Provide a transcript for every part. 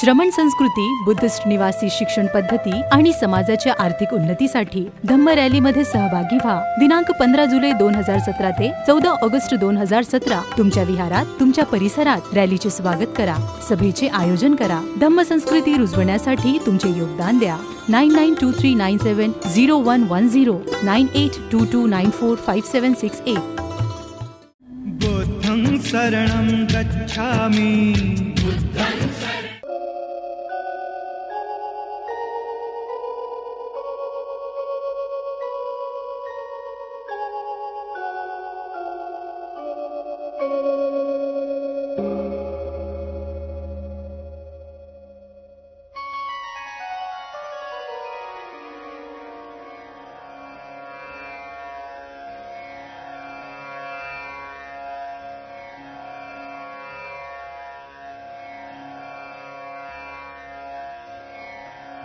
श्रमण संस्कृती, बुद्धिस्ट निवासी शिक्षण पद्धती आणि समाजाच्या आर्थिक उन्नतीसाठी धम्म रॅलीमध्ये सहभागी व्हा. दिनांक 15 जुलै 2017 ते 14 ऑगस्ट 2017 तुमच्या विहारात, तुमच्या परिसरात रॅलीचे स्वागत करा. सभेचे आयोजन करा. धम्म संस्कृती रुजवण्यासाठी तुमचे योगदान द्या. 9923970110 9822945768. बुद्धं शरणं गच्छामि.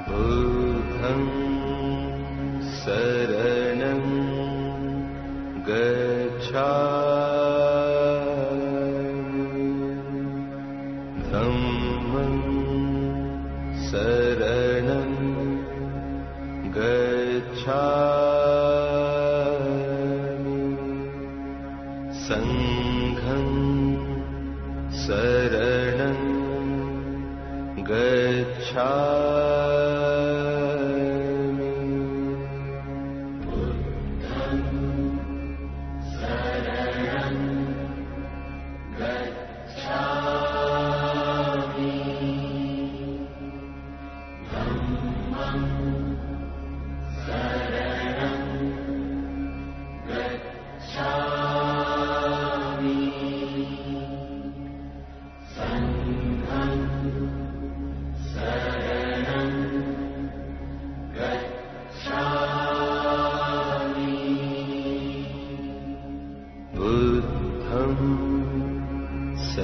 बुद्धं शरणं गच्छामि. धम्मं शरणं गच्छामि. संघं शरणं गच्छामि.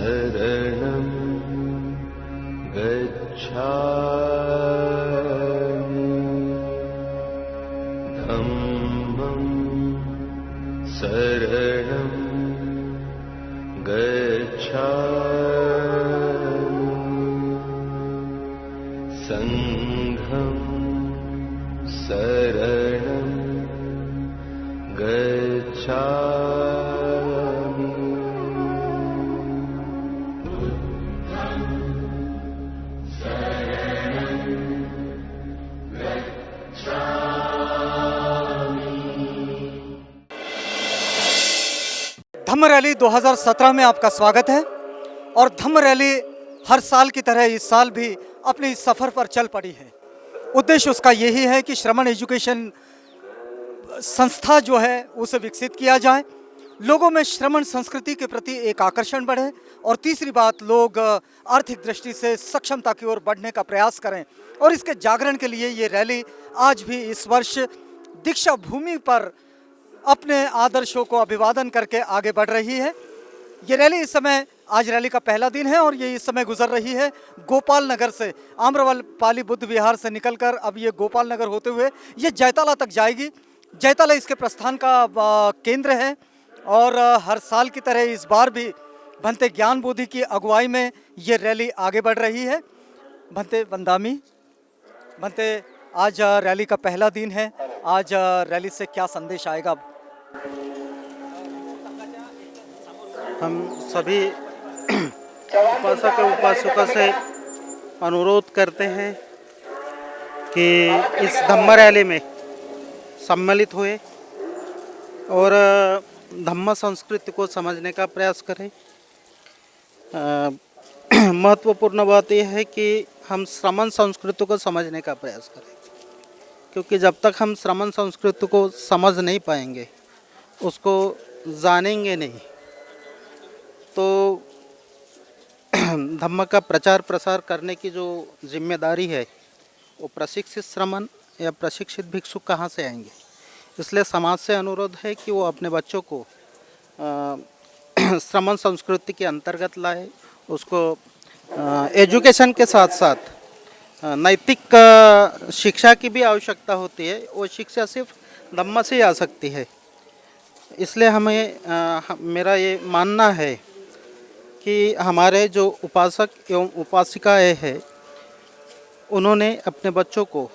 शरणं गच्छामि. धम्मं शरणं गच्छामि. संघं शरणं गच्छामि. धम्म रैली 2017 में आपका स्वागत है। और धम्म रैली हर साल की तरह इस साल भी अपने इस सफ़र पर चल पड़ी है। उद्देश्य उसका यही है कि श्रमण एजुकेशन संस्था जो है उसे विकसित किया जाए, लोगों में श्रमण संस्कृति के प्रति एक आकर्षण बढ़े, और तीसरी बात, लोग आर्थिक दृष्टि से सक्षमता की ओर बढ़ने का प्रयास करें। और इसके जागरण के लिए ये रैली आज भी इस वर्ष दीक्षा भूमि पर अपने आदर्शों को अभिवादन करके आगे बढ़ रही है। ये रैली इस समय, आज रैली का पहला दिन है और ये इस समय गुजर रही है गोपाल नगर से, आम्रपाली बुद्ध विहार से निकलकर अब ये गोपाल नगर होते हुए ये जैताला तक जाएगी। जैताला इसके प्रस्थान का केंद्र है। और हर साल की तरह इस बार भी भंते ज्ञान बोधि की अगुवाई में ये रैली आगे बढ़ रही है। भंते वंदामी, भंते आज रैली का पहला दिन है, आज रैली से क्या संदेश आएगा? हम सभी उपासक और उपासिका से अनुरोध करते हैं कि इस धम्म रैली में सम्मिलित हुए और धम्म संस्कृति को समझने का प्रयास करें। महत्वपूर्ण बात यह है कि हम श्रमण संस्कृति को समझने का प्रयास करें, क्योंकि जब तक हम श्रमण संस्कृति को समझ नहीं पाएंगे, उसको जानेंगे नहीं, तो धम्म का प्रचार प्रसार करने की जो जिम्मेदारी है वो प्रशिक्षित श्रमण या प्रशिक्षित भिक्षु कहाँ से आएंगे। इसलिए समाज से अनुरोध है कि वो अपने बच्चों को श्रमण संस्कृति के अंतर्गत लाए, उसको एजुकेशन के साथ साथ नैतिक शिक्षा की भी आवश्यकता होती है। वो शिक्षा सिर्फ धम्म से आ सकती है। इसलिए हमें मेरा ये मानना है कि हमारे जो उपासक एवं उपासिकाएँ हैं, उन्होंने अपने बच्चों को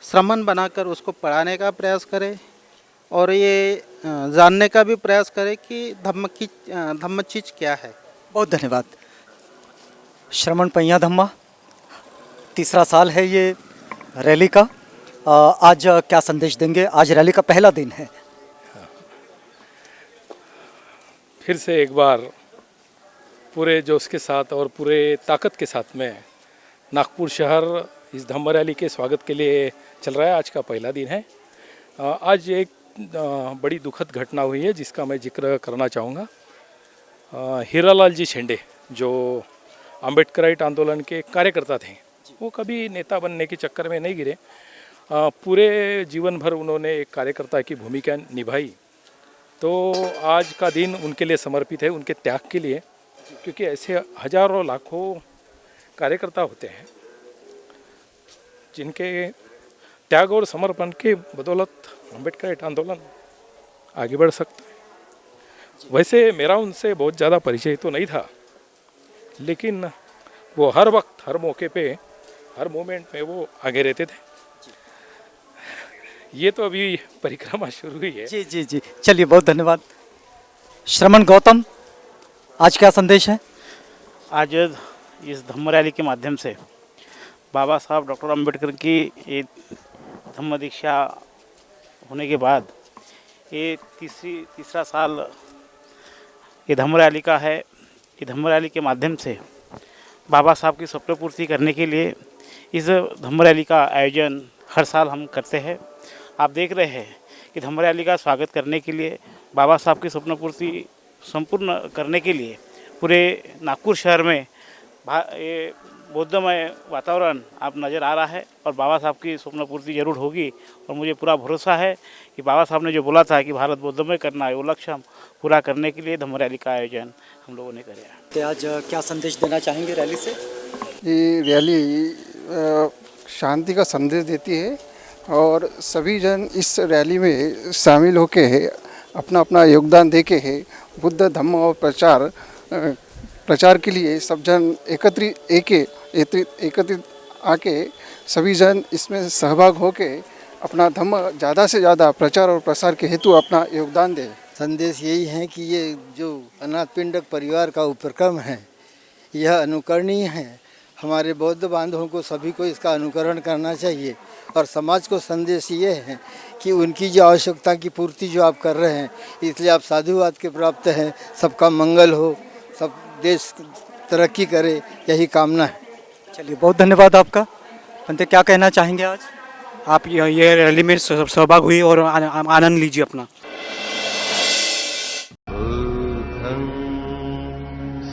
श्रमण बनाकर उसको पढ़ाने का प्रयास करे और ये जानने का भी प्रयास करे कि धम्म चीज़ क्या है। बहुत धन्यवाद। श्रमण पहिया धम्मा, तीसरा साल है ये रैली का। आज क्या संदेश देंगे? आज रैली का पहला दिन है। फिर से एक बार पूरे जोश के साथ और पूरे ताकत के साथ में नागपुर शहर इस धम्म रैली के स्वागत के लिए चल रहा है। आज का पहला दिन है। आज एक बड़ी दुखद घटना हुई है जिसका मैं जिक्र करना चाहूँगा। हीरालाल जी शेंडे जो अम्बेडकराइट आंदोलन के कार्यकर्ता थे, वो कभी नेता बनने के चक्कर में नहीं गिरे। पूरे जीवन भर उन्होंने एक कार्यकर्ता की भूमिका निभाई। तो आज का दिन उनके लिए समर्पित है, उनके त्याग के लिए, क्योंकि ऐसे हजारों लाखों कार्यकर्ता होते हैं जिनके त्याग और समर्पण के बदौलत अम्बेडकराइट आंदोलन आगे बढ़ सकता है। वैसे मेरा उनसे बहुत ज़्यादा परिचय तो नहीं था, लेकिन वो हर वक्त, हर मौके पे, हर मोमेंट में वो आगे रहते थे। ये तो अभी परिक्रमा शुरू हुई है। जी जी जी, चलिए, बहुत धन्यवाद। श्रमण गौतम, आज क्या संदेश है? आज इस धम्म रैली के माध्यम से बाबा साहब डॉक्टर अंबेडकर की ये धम्म दीक्षा होने के बाद ये तीसरा साल ये धम्म रैली का है। ये धम्म रैली के माध्यम से बाबा साहब की स्वप्न पूर्ति करने के लिए इस धम्म रैली का आयोजन हर साल हम करते हैं। आप देख रहे हैं कि धम्म रैली का स्वागत करने के लिए, बाबा साहब की स्वप्न पूर्ति संपूर्ण करने के लिए पूरे नागपुर शहर में ये बौद्धमय वातावरण आप नज़र आ रहा है और बाबा साहब की स्वप्न पूर्ति जरूर होगी। और मुझे पूरा भरोसा है कि बाबा साहब ने जो बोला था कि भारत बौद्धमय करना है, वो लक्ष्य हम पूरा करने के लिए धम्म रैली का आयोजन हम लोगों ने किया। तो आज क्या संदेश देना चाहेंगे रैली से? ये रैली शांति का संदेश देती है और सभी जन इस रैली में शामिल होके अपना अपना योगदान देके है बुद्ध धम्म और प्रचार के लिए सब जन एकत्रित आके सभी जन इसमें सहभाग होके अपना धम्म ज़्यादा से ज़्यादा प्रचार और प्रसार के हेतु अपना योगदान दें। संदेश यही है कि ये जो अनाथ पिंडक परिवार का उपक्रम है, यह अनुकरणीय है। हमारे बौद्ध बांधवों को सभी को इसका अनुकरण करना चाहिए और समाज को संदेश ये है कि उनकी जो आवश्यकता की पूर्ति जो आप कर रहे हैं, इसलिए आप साधुवाद के प्राप्त हैं। सबका मंगल हो, सब देश तरक्की करे, यही कामना है। चलिए, बहुत धन्यवाद आपका। पंते, क्या कहना चाहेंगे आज? आप ये रैली में सहभाग हुई और आनंद लीजिए अपना। बुद्धं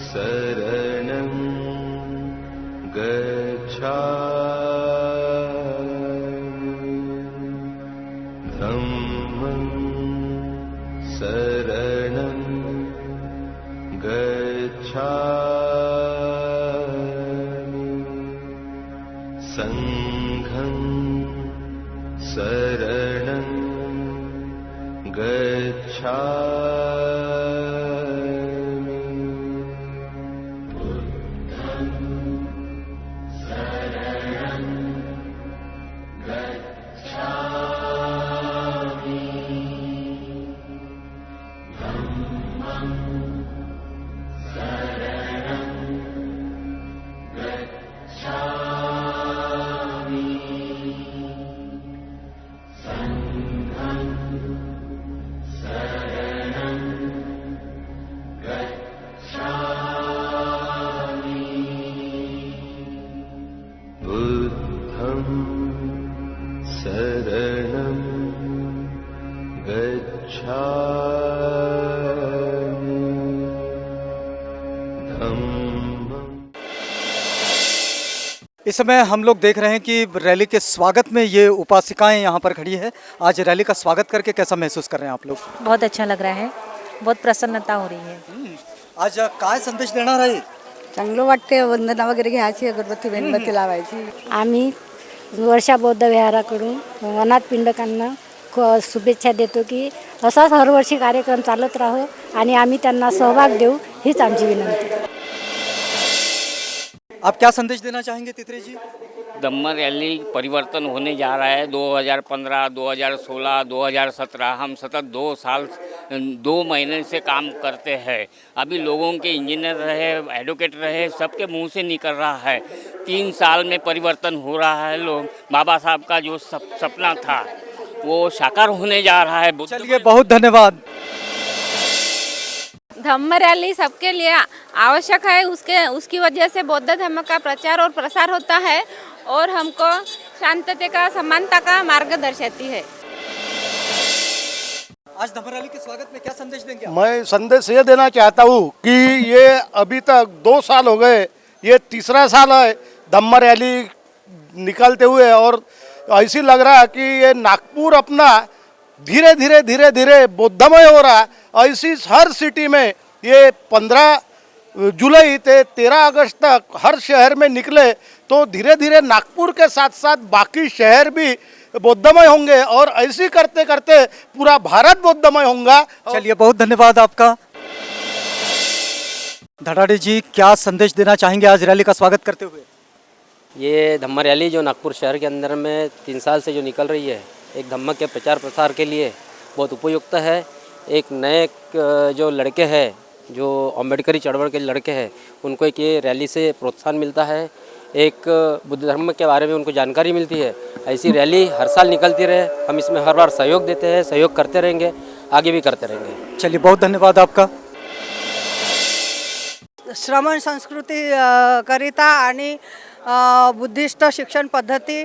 शरणं गच्छामि, धम्मं शरणं गच्छामि, संघं शरणं गच्छामि, बुद्धं शरणं गच्छामि, धम्मं शरणं गच्छामि, संघं शरणं गच्छामि, बुद्धं शरणं गच्छामि, धम्मं। इस समय हम लोग देख रहे हैं कि रैली के स्वागत में ये उपासिकाएं यहाँ पर खड़ी है। आज रैली का स्वागत करके कैसा महसूस कर रहे हैं आप लोग? बहुत अच्छा लग रहा है, बहुत प्रसन्नता हो रही है। आज काय संदेश देणार आहे? चांगलं वाटते, वंदना वगैरे घ्यायची, अगरबत्ती मेणबत्ती लावायची। आम्ही वर्षा बौद्ध विहाराकडून अनाथ पिंडकांना शुभेच्छा देतो की असाच हरवर्षी कार्यक्रम चालत राहो आणि आम्ही त्यांना सहभाग देऊ, हीच आमची विनंती। आप क्या संदेश देना चाहेंगे तित्रे जी? धम्म रैली परिवर्तन होने जा रहा है। 2015, 2016, 2017 हम सतत 2 महीने से काम करते हैं। अभी लोगों के इंजीनियर रहे, एडवोकेट रहे, सबके मुंह से निकल रहा है 3 साल में परिवर्तन हो रहा है। लोग बाबा साहब का जो सपना था वो साकार होने जा रहा है। चलिए, बहुत धन्यवाद। धम्म रैली सबके लिए आवश्यक है। उसकी वजह से बौद्ध धर्म का प्रचार और प्रसार होता है और हमको शांतता का, समानता का मार्ग दर्शाती है। आज धम्म रैली के स्वागत में क्या संदेश देंगे आप? मैं संदेश ये देना चाहता हूँ कि ये अभी तक 2 साल हो गए, ये तीसरा साल है धम्म रैली निकलते हुए, और ऐसी लग रहा है कि ये नागपुर अपना धीरे धीरे बौद्धमय हो रहा है। ऐसी हर सिटी में ये 15 जुलाई से 13 अगस्त तक हर शहर में निकले तो धीरे धीरे नागपुर के साथ साथ बाकी शहर भी बौद्धमय होंगे, और ऐसी करते करते पूरा भारत बौद्धमय होगा। चलिए, बहुत धन्यवाद आपका। धड़ाड़ी जी, क्या संदेश देना चाहेंगे आज रैली का स्वागत करते हुए? ये धम्म रैली जो नागपुर शहर के अंदर में 3 साल से जो निकल रही है, एक धम्म के प्रचार प्रसार के लिए बहुत उपयुक्त है। एक नए जो लड़के हैं, जो अम्बेडकरी चळवळ के लड़के हैं, उनको एक ये रैली से प्रोत्साहन मिलता है, एक बुद्ध धर्म के बारे में उनको जानकारी मिलती है। ऐसी रैली हर साल निकलती रहे, हम इसमें हर बार सहयोग देते हैं, सहयोग करते रहेंगे, आगे भी करते रहेंगे। चलिए, बहुत धन्यवाद आपका। श्रमण संस्कृती करिता आणि बुद्धिस्ट शिक्षण पद्धती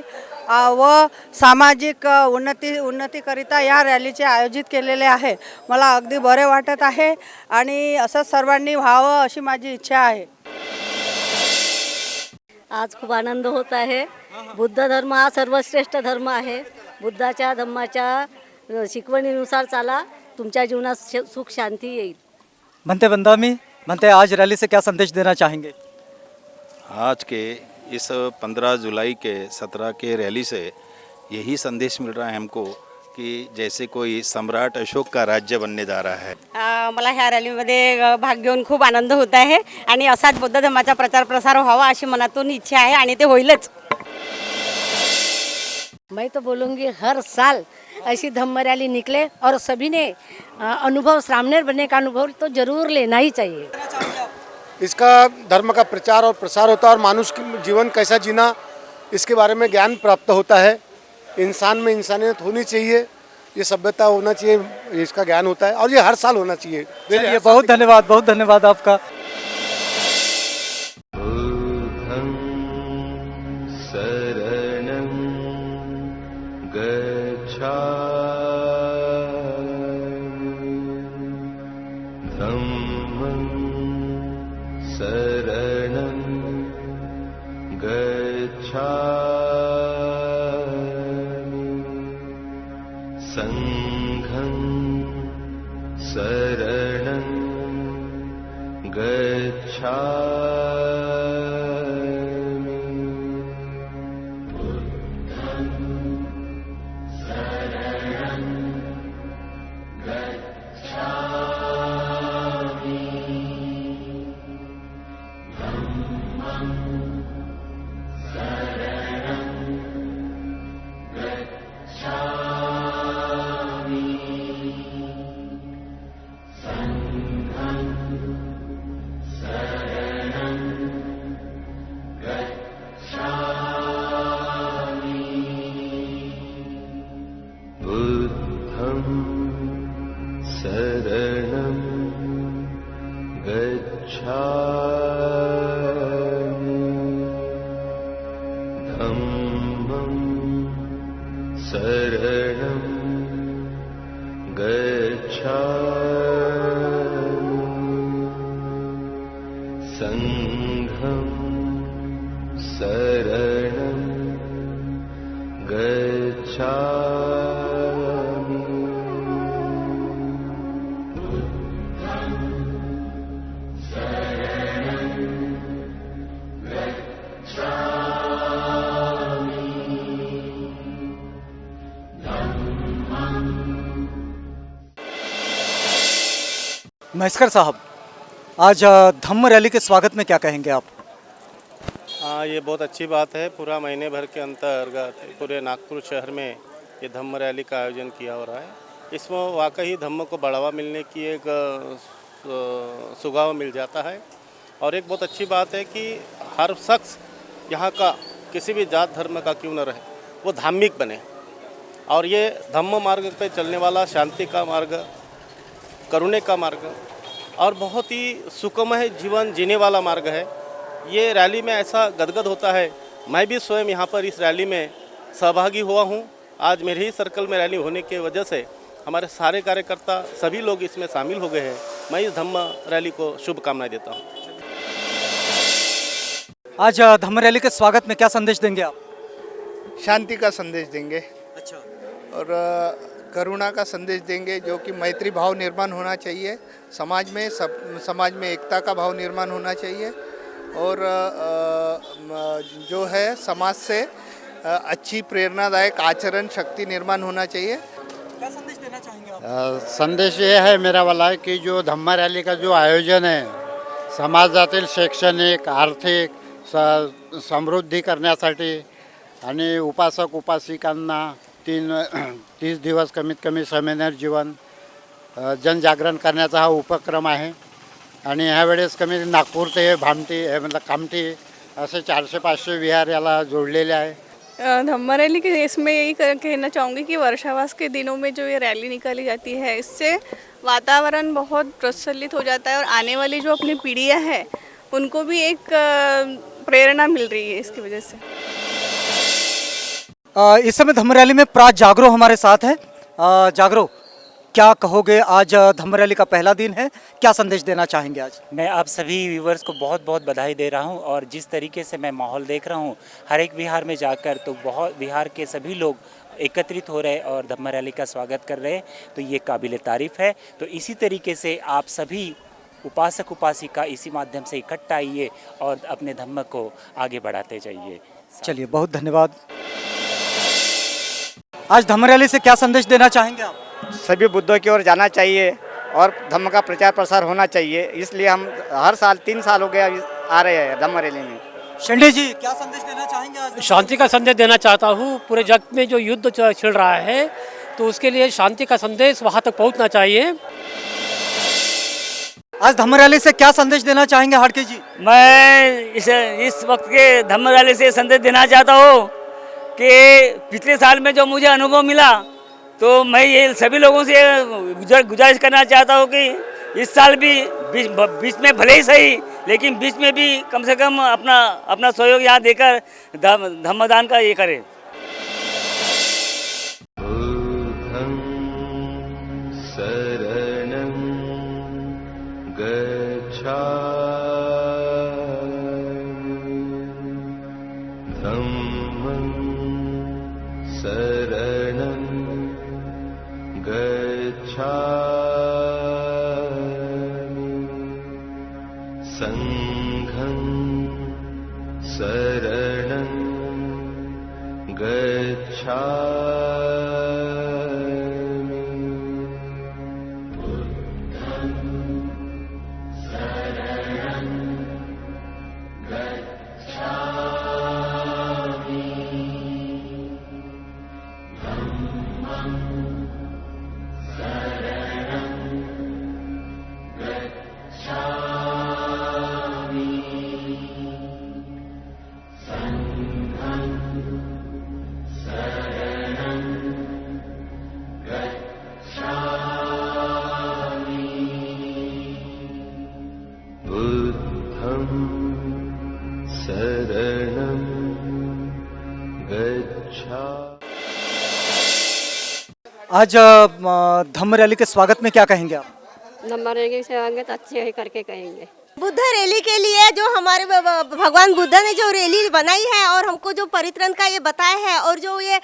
व सामाजिक उन्नतीकरिता या रॅलीचे आयोजित केलेले आहे। मला अगदी बरे वाटत आहे आणि असंच सर्वांनी व्हावं अशी माझी इच्छा आहे। आज खूप आनंद होत आहे। बुद्ध धर्म हा सर्वश्रेष्ठ धर्म आहे। बुद्धाच्या धम्माच्या शिकवणीनुसार चाला, तुमच्या जीवनात सुख शांती येईल। म्हणते बंदामी, म्हणते आज रैली से क्या संदेश देना चाहेंगे? आज के इस 15 जुलाई के 17 के रैली से यही संदेश मिल रहा है हमको कि जैसे कोई सम्राट अशोक का राज्य बनने जा रहा है। मला ह्या रॅलीमध्ये भाग घेऊन खूप आनंद होत आहे आणि असाच बौद्ध धर्माचा प्रचार प्रसार व्हावा अशी मनातून इच्छा आहे आणि ते होईलच। मैं तो बोलूँगी हर साल ऐसी धम्म रैली निकले और सभी ने अनुभव, सामने बनने का अनुभव तो जरूर लेना ही चाहिए। इसका धर्म का प्रचार और प्रसार होता है और मानुष की जीवन कैसा जीना इसके बारे में ज्ञान प्राप्त होता है। इंसान में इंसानियत होनी चाहिए, ये सभ्यता होना चाहिए, इसका ज्ञान होता है और ये हर साल होना चाहिए। चलिए, बहुत धन्यवाद, बहुत धन्यवाद आपका। बुद्धं शरणं गच्छामि धम्मं शरणं गच्छामि संघं शरणं गच्छामि बुद्धं शरणं गच्छामि धम्मं शरणं गच्छामि संघं शरणं गच्छामि बुद्धं शरणं गच्छामि धम्मं शरणं गच्छामि संघं शरणं गच्छामि बुद्धं शरणं गच्छामि धम्मं। महेशकर साहब, आज धम्म रैली के स्वागत में क्या कहेंगे आप? हाँ, ये बहुत अच्छी बात है। पूरा महीने भर के अंतर्गत पूरे नागपुर शहर में ये धम्म रैली का आयोजन किया हो रहा है। इसमें वाकई धम्म को बढ़ावा मिलने की एक सुझाव मिल जाता है और एक बहुत अच्छी बात है कि हर शख्स यहाँ का किसी भी जात धर्म का क्यों न रहे, वो धार्मिक बने और ये धम्म मार्ग पे चलने वाला शांति का मार्ग, करुणे का मार्ग और बहुत ही सुखमय जीवन जीने वाला मार्ग है। ये रैली में ऐसा गदगद होता है। मैं भी स्वयं यहाँ पर इस रैली में सहभागी हुआ हूँ। आज मेरे ही सर्कल में रैली होने की वजह से हमारे सारे कार्यकर्ता सभी लोग इसमें शामिल हो गए हैं। मैं इस धम्म रैली को शुभकामनाएं देता हूँ। आज धम्म रैली के स्वागत में क्या संदेश देंगे आप? शांति का संदेश देंगे अच्छा। और करुणा का संदेश देंगे, जो कि मैत्री भाव निर्माण होना चाहिए समाज में, समाज में एकता का भाव निर्माण होना चाहिए और जो है समाज से अच्छी प्रेरणादायक आचरण शक्ति निर्माण होना चाहिए। क्या संदेश देना चाहेंगे आप? संदेश ये है मेरा वाला कि जो धम्म रॅली का जो आयोजन है समाजातील शैक्षणिक आर्थिक समृद्धी करण्यासाठी आणि उपासक उपासिकांना 30 दिवस कमीत कमी समेनर जीवन जनजागरण करण्याचा हा उपक्रम आहे आणि ह्यावेळेस कमी नागपूर ते भामटी मतलब कामठी असे 400-500 विहार याला जोडलेले आहे। धम्म रैली के इसमें यही कहना चाहूँगी कि वर्षावास के दिनों में जो ये रैली निकाली जाती है इससे वातावरण बहुत प्रज्वलित हो जाता है और आने वाली जो अपनी पीढ़ियाँ हैं उनको भी एक प्रेरणा मिल रही है इसकी वजह से। इस समय धम्म रैली में प्राज जागरो हमारे साथ है। जागरो, क्या कहोगे? आज धम्म रैली का पहला दिन है, क्या संदेश देना चाहेंगे आज? मैं आप सभी व्यूवर्स को बहुत बहुत बधाई दे रहा हूं और जिस तरीके से मैं माहौल देख रहा हूं हर एक विहार में जाकर तो बहुत विहार के सभी लोग एकत्रित हो रहे और धम्म रैली का स्वागत कर रहे, तो ये काबिल तारीफ़ है। तो इसी तरीके से आप सभी उपासक उपासिका इसी माध्यम से इकट्ठा आइए और अपने धम्म को आगे बढ़ाते जाइए। चलिए, बहुत धन्यवाद। आज धम्म रैली से क्या संदेश देना चाहेंगे आप? सभी बुद्धों की ओर जाना चाहिए और धम्म का प्रचार प्रसार होना चाहिए, इसलिए हम हर साल 3 साल हो गए आ रहे हैं धम्म रैली में। शेंडे जी, क्या संदेश देना चाहेंगे आज? शांति का संदेश देना चाहता हूँ। पूरे जग में जो युद्ध छिड़ रहा है तो उसके लिए शांति का संदेश वहाँ तक पहुँचना चाहिए। आज धम्म रैली से क्या संदेश देना चाहेंगे हाड़के जी? मैं इस वक्त के धम्म रैली से संदेश देना चाहता हूँ कि पिछले साल में जो मुझे अनुभव मिला तो मैं ये सभी लोगों से गुजारिश करना चाहता हूँ कि इस साल भी बीच में भले ही सही लेकिन बीच में भी कम से कम अपना सहयोग यहाँ देकर धम्मदान का ये करें। बुद्धं शरणं गच्छामि धम्मं शरणं गच्छामि संघं शरणं गच्छामि बुद्धं शरणं गच्छामि धम्मं शरणं गच्छामि संघं शरणं गच्छामि बुद्धं शरणं गच्छामि। आज धम्म रैली के स्वागत में क्या कहेंगे आप? धम्म रैली से आगे तो अच्छे ही करके कहेंगे। बुद्ध रैली के लिए जो हमारे भगवान बुद्ध ने जो रैली बनाई है और हमको जो परित्रण का ये बताया है और जो ये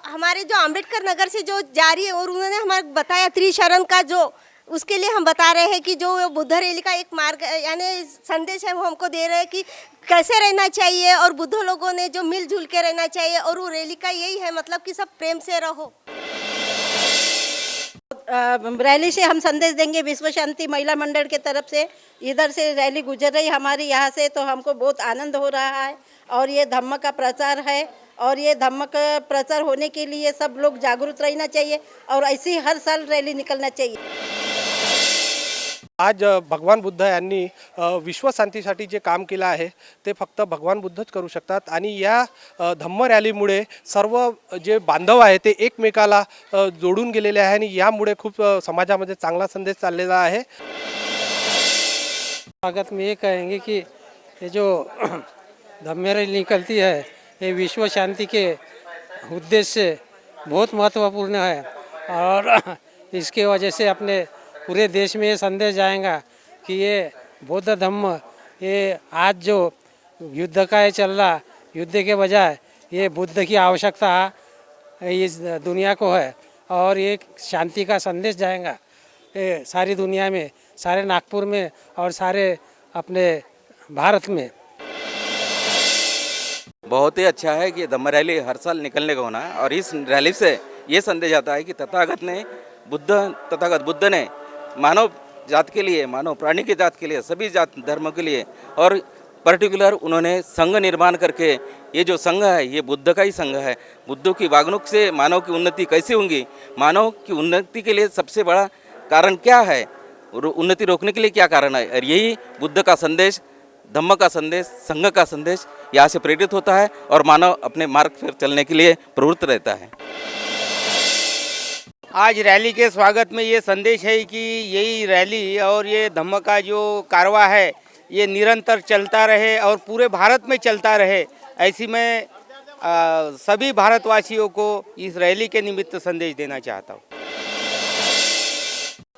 हमारे जो अम्बेडकर नगर से जो जारी है और उन्होंने हमारे बताया त्रिशरण का जो उसके लिए हम बता रहे हैं कि जो बुद्ध रैली का एक मार्ग यानी संदेश है वो हमको दे रहे हैं कि कैसे रहना चाहिए और बुद्ध लोगों ने जो मिलजुल के रहना चाहिए और वो रैली का यही है मतलब कि सब प्रेम से रहो। रैली से हम संदेश देंगे विश्व शांति महिला मंडल के तरफ से। इधर से रैली गुजर रही हमारी यहाँ से, तो हमको बहुत आनंद हो रहा है। और ये धम्म का प्रचार है, और ये धम्म का प्रचार होने के लिए सब लोग जागरूक रहना चाहिए और ऐसे ही हर साल रैली निकलना चाहिए। आज भगवान बुद्ध यांनी विश्वशांतीसाठी जे काम केलं आहे ते फक्त भगवान बुद्धच करू शकतात आणि या धम्म रॅलीमुळे सर्व जे बांधव आहे ते एकमेकाला जोडून गेलेले आहे आणि यामुळे खूप समाजामध्ये चांगला संदेश चाललेला आहे। स्वागत में ये कहेंगे कि ये जो धम्म रैली निकलती है ये विश्व शांति के उद्देश्य से बहुत महत्वपूर्ण है और इसके वजह से अपने पूरे देश में ये संदेश जाएगा कि ये बौद्ध धम्म ये आज जो युद्ध का ये चल रहा, युद्ध के बजाय ये बुद्ध की आवश्यकता इस दुनिया को है और एक शांति का संदेश जाएगा ये सारी दुनिया में, सारे नागपुर में और सारे अपने भारत में। बहुत ही अच्छा है कि धम्म रैली हर साल निकलने का होना है और इस रैली से ये संदेश आता है कि तथागत बुद्ध ने मानव जात के लिए, मानव प्राणी की जात के लिए, सभी जात धर्मों के लिए और पर्टिकुलर उन्होंने संघ निर्माण करके, ये जो संघ है ये बुद्ध का ही संघ है। बुद्ध की वागणुक से मानव की उन्नति कैसे होंगी, मानव की उन्नति के लिए सबसे बड़ा कारण क्या है और उन्नति रोकने के लिए क्या कारण है, और यही बुद्ध का संदेश, धम्म का संदेश, संघ का संदेश यहाँ से प्रेरित होता है और मानव अपने मार्ग पर चलने के लिए प्रवृत्त रहता है। आज रैली के स्वागत में ये संदेश है कि यही रैली और ये धम्म का जो कारवा है ये निरंतर चलता रहे और पूरे भारत में चलता रहे, ऐसी मैं सभी भारतवासियों को इस रैली के निमित्त संदेश देना चाहता हूँ।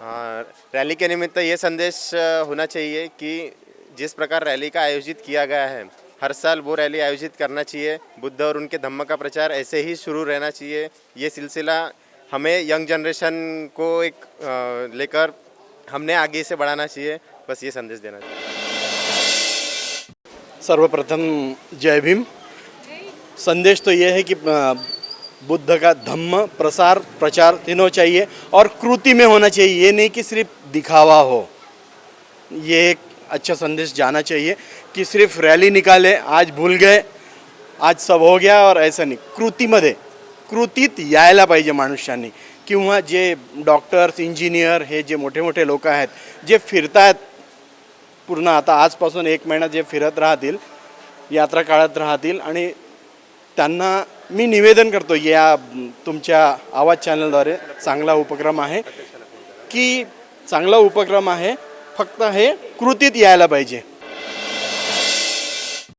हाँ, रैली के निमित्त ये संदेश होना चाहिए कि जिस प्रकार रैली का आयोजित किया गया है हर साल वो रैली आयोजित करना चाहिए। बुद्ध और उनके धम्म का प्रचार ऐसे ही शुरू रहना चाहिए। ये सिलसिला हमें यंग जनरेशन को एक लेकर हमने आगे से बढ़ाना चाहिए, बस ये संदेश देना चाहिए। सर्वप्रथम जय भीम। संदेश तो ये है कि बुद्ध का धम्म प्रचार तीनों चाहिए और कृति में होना चाहिए, ये नहीं कि सिर्फ दिखावा हो। ये एक अच्छा संदेश जाना चाहिए कि सिर्फ रैली निकाले, आज भूल गए, आज सब हो गया, और ऐसा नहीं, कृतीमध्ये कृतीत यायला पाहिजे मनुष्यांनी। किंवा जे डॉक्टर्स, इंजिनियर, हे जे मोठे मोठे लोक आहेत जे फिरतात पूर्ण, आता आजपासून 1 महिना जे फिरत राहतील, यात्रा काढत राहतील, आणि त्यांना मी निवेदन करतो या तुमच्या आवाज चॅनलद्वारे, चांगला उपक्रम आहे की चांगला उपक्रम आहे, फक्त हे कृतीत यायला पाहिजे।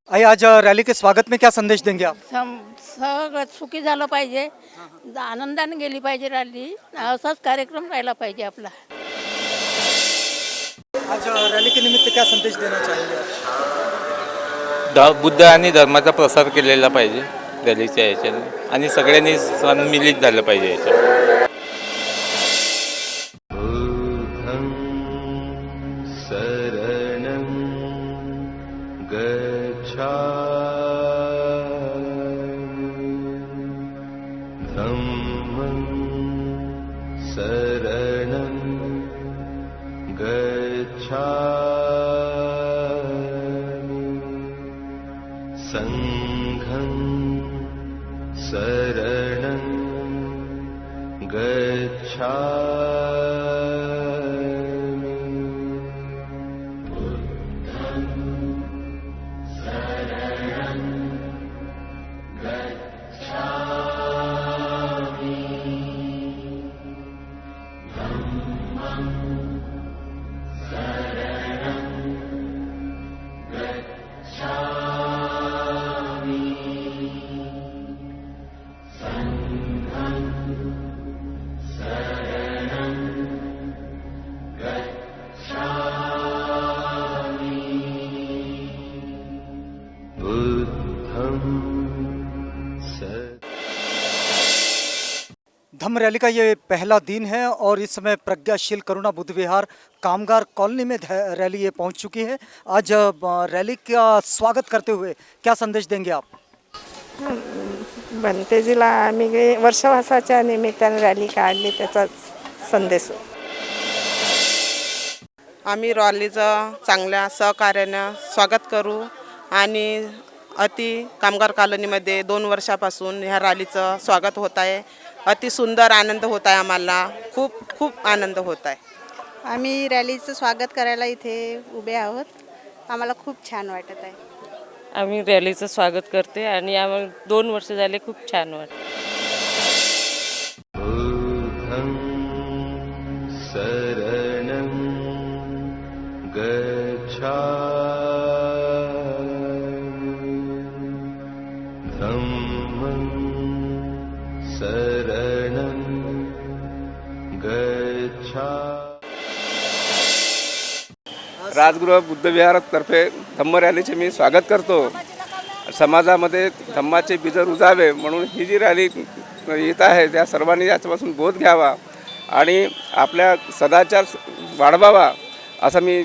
आइए, आज रैली के स्वागत में क्या संदेश देंगे आप? सगळं सुखी झालं पाहिजे, आनंदाने गेली पाहिजे रॅली, असाच कार्यक्रम राहिला पाहिजे आपला। आज रैली के निमित्त क्या संदेश देना चाहेंगे आप? बुद्ध आणि धर्माचा प्रसार केलेला पाहिजे रॅलीच्या याच्याने आणि सगळ्यांनी सम्मिलित झालं पाहिजे याच्यात। शरणं गच्छामि धम्मं शरणं गच्छामि संघं शरणं गच्छामि बुद्धं शरणं गच्छामि धम्मं शरणं गच्छामि संघं शरणं गच्छामि बुद्धं धम्म रैली का ये पहला दिन है और इस समय प्रज्ञाशील करुणा बुद्ध विहार कामगार कॉलोनी में रैली ये पहुंच चुकी है। आज रैली का स्वागत करते हुए क्या संदेश देंगे आप? बनतेजीला आम्ही वर्षवासाच्या निमित्ताने रॅली काढली, त्याचा संदेश. आम्ही रॅलीचं चांगल्या सहकार्यानं स्वागत करू आणि अति कामगार कॉलनीमध्ये 2 वर्षापासून ह्या रॅलीचं स्वागत होत आहे. अति सुंदर आनंद होत आहे. आम्हाला खूप खूप आनंद होत आहे. आम्ही रॅलीचं स्वागत करायला इथे उभे आहोत. आम्हाला खूप छान वाटत आहे. आम्ही रॅलीचं स्वागत करते आणि आम्हाला 2 वर्ष झाले खूप छान वाटतं. बुद्धं शरणं गच्छामि धम्मं शरणं गच्छामि. राजगृह बुद्धविहारातर्फे धम्म रॅलीचे मी स्वागत करतो. समाजामध्ये धम्माचे बीज रुजावे म्हणून ही जी रॅली येत आहे त्या सर्वांनी याच्यापासून बोध घ्यावा आणि आपल्या सदाचार वाढवावा असं मी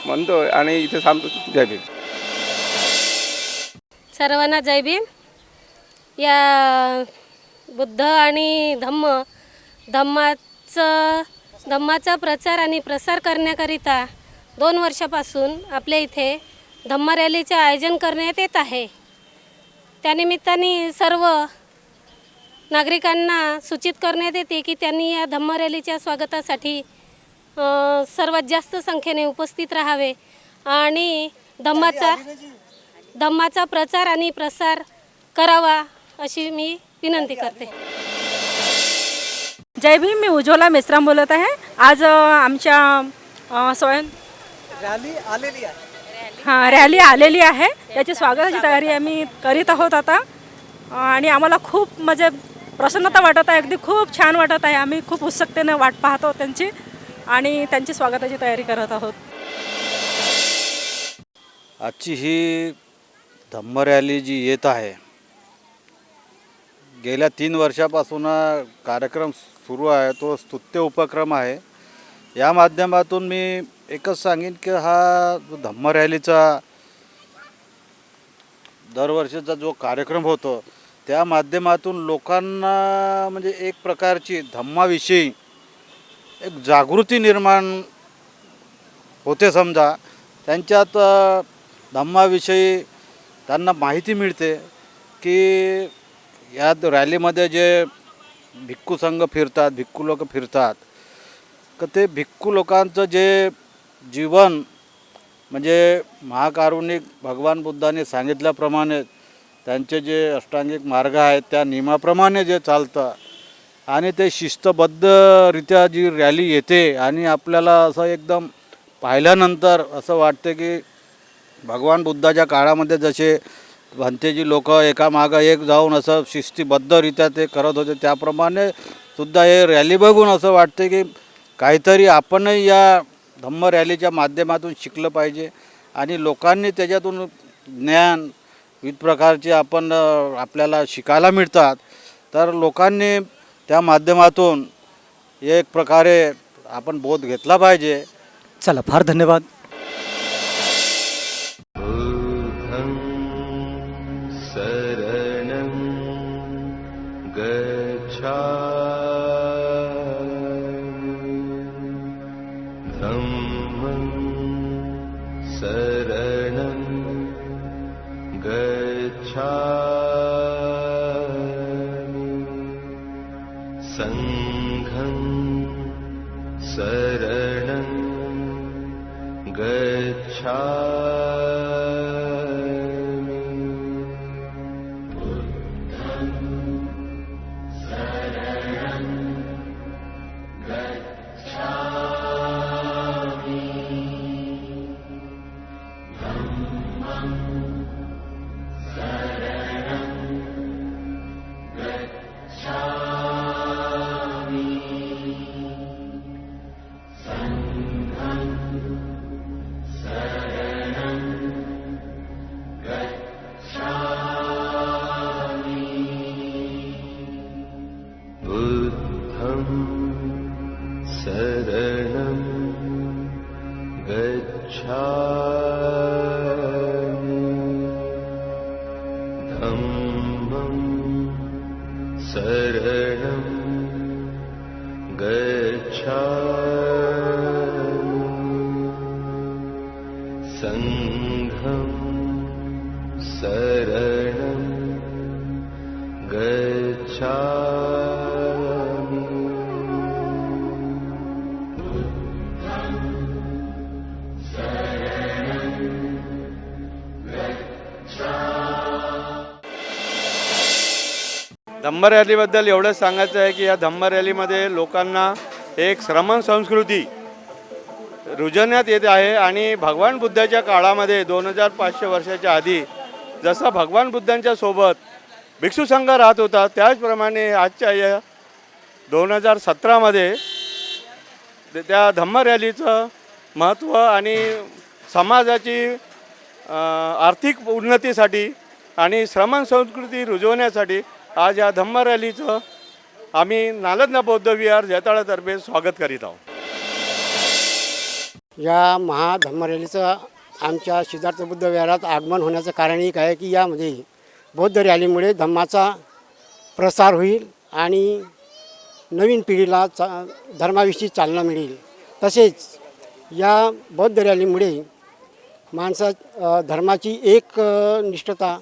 म्हणतो आणि इथे थांबतो. जय भीम. सर्वांना जय भीम. या बुद्ध आणि धम्माचा प्रचार आणि प्रसार करण्याकरिता 2 वर्षापासून आपल्या इथे धम्म रॅलीचे आयोजन करण्यात येत आहे. त्यानिमित्ताने सर्व नागरिकांना सूचित करण्यात येते की त्यांनी या धम्म रॅलीच्या स्वागतासाठी सर्वात जास्त संख्येने उपस्थित राहावे आणि धम्माचा प्रचार आणि प्रसार करावा अशी मी विनंती करते. जय भीम. मी उज्ज्वला मेश्राम बोलत आहे. आज आमच्या स्वयं रॅली आलेली आहे. त्याची स्वागताची तयारी आम्ही करीत आहोत आता आणि आम्हाला खूप म्हणजे प्रसन्नता वाटत आहे. अगदी खूप छान वाटत आहे. आम्ही खूप उत्सुकतेने वाट पाहतो त्यांची आणि त्यांची स्वागताची तयारी करत आहोत. आजची ही धम्म रॅली जी येत आहे गेल्या 3 वर्षापासून कार्यक्रम सुरू आहे. तो स्तुत्य उपक्रम आहे. या माध्यमातून मी एकच सांगेन की हा जो धम्म रॅलीचा दरवर्षीचा जो कार्यक्रम होतो त्या माध्यमातून लोकांना म्हणजे एक प्रकारची धम्माविषयी एक जागृती निर्माण होते. समजा त्यांच्यात धम्माविषयी त्यांना माहिती मिळते की या रॅलीमध्ये जे भिक्खू संघ फिरतात, भिक्खू लोक फिरतात, तर ते भिक्खू लोकांचं जे जीवन म्हणजे महाकारुणिक भगवान बुद्धाने सांगितल्याप्रमाणे त्यांचे जे अष्टांगिक मार्ग आहेत त्या नियमाप्रमाणे जे चालतं आणि ते शिस्तबद्धरित्या जी रॅली येते आणि आपल्याला असं एकदम पाहिल्यानंतर असं वाटते की भगवान बुद्धाच्या काळामध्ये जसे भंतेजी लोक एकामागं एक जाऊन असं शिस्तीबद्धरित्या ते करत होते त्याप्रमाणे सुद्धा हे रॅली बघून असं वाटते की काहीतरी आपणही या धम्म रॅलीच्या माध्यमातून शिकलं पाहिजे आणि लोकांनी त्याच्यातून ज्ञान विविध प्रकारचे आपल्याला शिकायला मिळतात. तर लोकांनी त्या माध्यमातून एक प्रकारे आपण बोध घेतला पाहिजे. चला, फार धन्यवाद. बुद्धं शरणं गच्छामि धम्मं शरणं गच्छामि संघं शरणं गच्छामि बुद्धं शरणं गच्छामि धम्मं शरणं गच्छामि संघं शरणं गच्छामि बुद्धं शरणं गच्छामि धम्मं शरणं गच्छामि संघं शरणं गच्छामि बुद्धं शरणं धम्म रॅलीबद्दल एवढंच सांगायचं आहे की या धम्म रॅलीमध्ये लोकांना एक श्रमण संस्कृती रुजवण्यात येत आहे आणि भगवान बुद्धाच्या काळामध्ये 2500 वर्षाच्या आधी जसा भगवान बुद्धांच्या सोबत भिक्षू संघ राहत होता त्याचप्रमाणे आजच्या या 2017मध्ये त्या धम्म रॅलीचं महत्त्व आणि समाजाची आर्थिक उन्नतीसाठी आणि श्रमण संस्कृती रुजवण्यासाठी आज या धम्म रॅलीचं आम्ही नालंदा बौद्ध विहार जैताळातर्फे स्वागत करीत आहोत. या महाधम्म रॅलीचं आमच्या सिद्धार्थ बुद्ध विहारात आगमन होण्याचं कारण एक आहे की यामध्ये बौद्ध रॅलीमुळे धम्माचा प्रसार होईल आणि नवीन पिढीला धर्माविषयी चालना मिळेल. तसेच या बौद्ध रॅलीमुळे धर्माची एक निष्ठता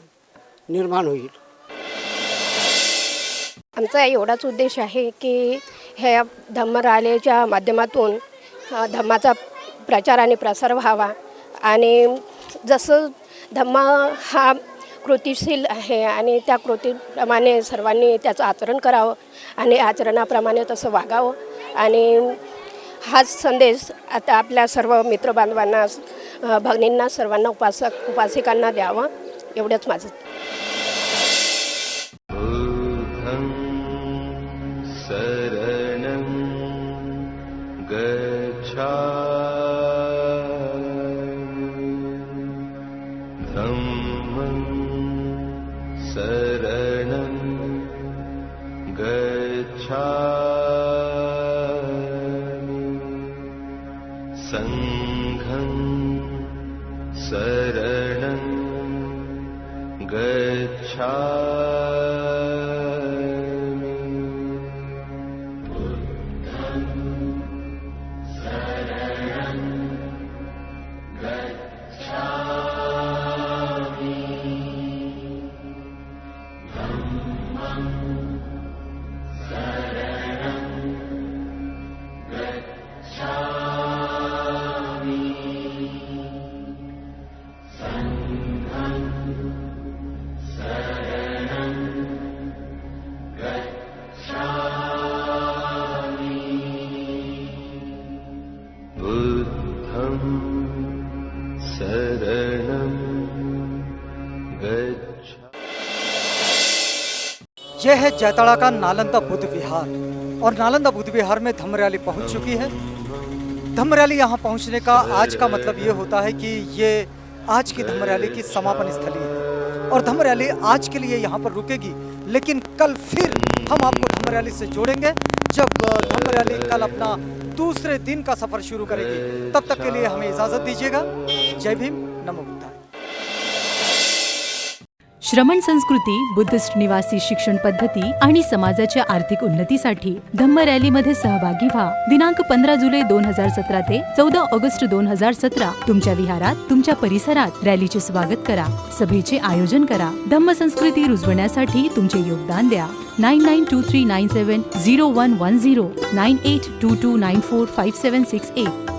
निर्माण होईल. आमचा एवढाच उद्देश आहे की ह्या धम्म रॅलीच्या माध्यमातून धम्माचा प्रचार आणि प्रसार व्हावा आणि जसं धम्म हा कृतिशील आहे आणि त्या कृतीप्रमाणे सर्वांनी त्याचं आचरण करावं आणि आचरणाप्रमाणे तसं वागावं आणि हाच संदेश आता आपल्या सर्व मित्रबांधवांना भगिनींना सर्वांना उपासिकांना द्यावं एवढंच माझं. शरणं गच्छामि धम्मं शरणं गच्छामि संघं शरणं गच्छामि बुद्धं शरणं गच्छामि. यह है जैताड़ा का नालंदा बुद्ध विहार और नालंदा बुद्ध विहार में धम्म रैली पहुंच चुकी है. धम्म रैली यहाँ पहुंचने का आज का मतलब ये होता है कि ये आज की धम्म रैली की समापन स्थली है और धम्म रैली आज के लिए यहाँ पर रुकेगी, लेकिन कल फिर हम आपको धम्म रैली से जोड़ेंगे जब धम्म रैली कल अपना दूसरे दिन का सफर शुरू करेगी. तब तक के लिए हमें इजाजत दीजिएगा. जय भीम, नमो बुद्धाय. श्रमण संस्कृती, बुद्धिस्ट निवासी शिक्षण पद्धती आणि समाजाच्या आर्थिक उन्नतीसाठी धम्म रॅलीमध्ये सहभागी व्हा. दिनांक 15 जुलै 2017 ते 14 ऑगस्ट 2017 तुमच्या विहारात, तुमच्या परिसरात रॅलीचे स्वागत करा. सभेचे आयोजन करा. धम्म संस्कृती रुजवण्यासाठी तुमचे योगदान द्या. 9923970110 9822945768